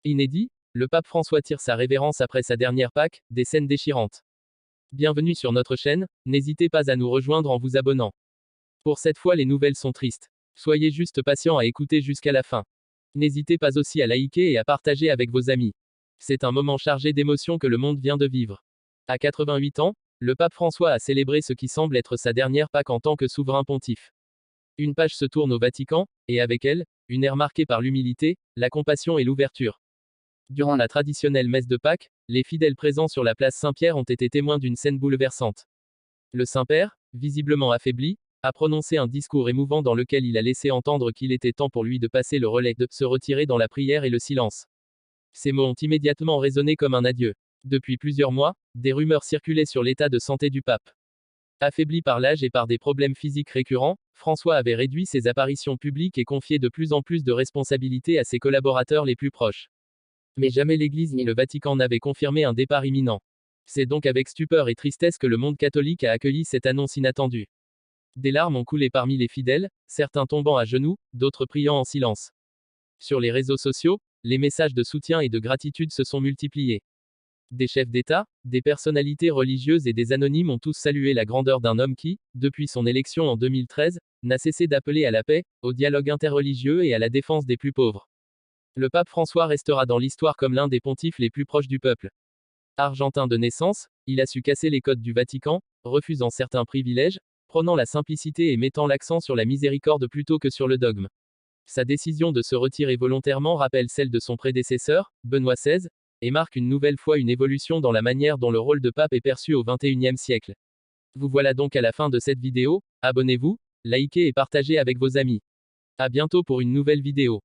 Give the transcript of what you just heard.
Inédit, le pape François tire sa révérence après sa dernière Pâques, des scènes déchirantes. Bienvenue sur notre chaîne, n'hésitez pas à nous rejoindre en vous abonnant. Pour cette fois les nouvelles sont tristes. Soyez juste patient à écouter jusqu'à la fin. N'hésitez pas aussi à liker et à partager avec vos amis. C'est un moment chargé d'émotions que le monde vient de vivre. À 88 ans, le pape François a célébré ce qui semble être sa dernière Pâques en tant que souverain pontife. Une page se tourne au Vatican, et avec elle, une ère marquée par l'humilité, la compassion et l'ouverture. Durant la traditionnelle messe de Pâques, les fidèles présents sur la place Saint-Pierre ont été témoins d'une scène bouleversante. Le Saint-Père, visiblement affaibli, a prononcé un discours émouvant dans lequel il a laissé entendre qu'il était temps pour lui de passer le relais, de se retirer dans la prière et le silence. Ces mots ont immédiatement résonné comme un adieu. Depuis plusieurs mois, des rumeurs circulaient sur l'état de santé du pape. Affaibli par l'âge et par des problèmes physiques récurrents, François avait réduit ses apparitions publiques et confié de plus en plus de responsabilités à ses collaborateurs les plus proches. Mais jamais l'Église ni le Vatican n'avaient confirmé un départ imminent. C'est donc avec stupeur et tristesse que le monde catholique a accueilli cette annonce inattendue. Des larmes ont coulé parmi les fidèles, certains tombant à genoux, d'autres priant en silence. Sur les réseaux sociaux, les messages de soutien et de gratitude se sont multipliés. Des chefs d'État, des personnalités religieuses et des anonymes ont tous salué la grandeur d'un homme qui, depuis son élection en 2013, n'a cessé d'appeler à la paix, au dialogue interreligieux et à la défense des plus pauvres. Le pape François restera dans l'histoire comme l'un des pontifes les plus proches du peuple. Argentin de naissance, il a su casser les codes du Vatican, refusant certains privilèges, prônant la simplicité et mettant l'accent sur la miséricorde plutôt que sur le dogme. Sa décision de se retirer volontairement rappelle celle de son prédécesseur, Benoît XVI, et marque une nouvelle fois une évolution dans la manière dont le rôle de pape est perçu au XXIe siècle. Vous voilà donc à la fin de cette vidéo, abonnez-vous, likez et partagez avec vos amis. À bientôt pour une nouvelle vidéo.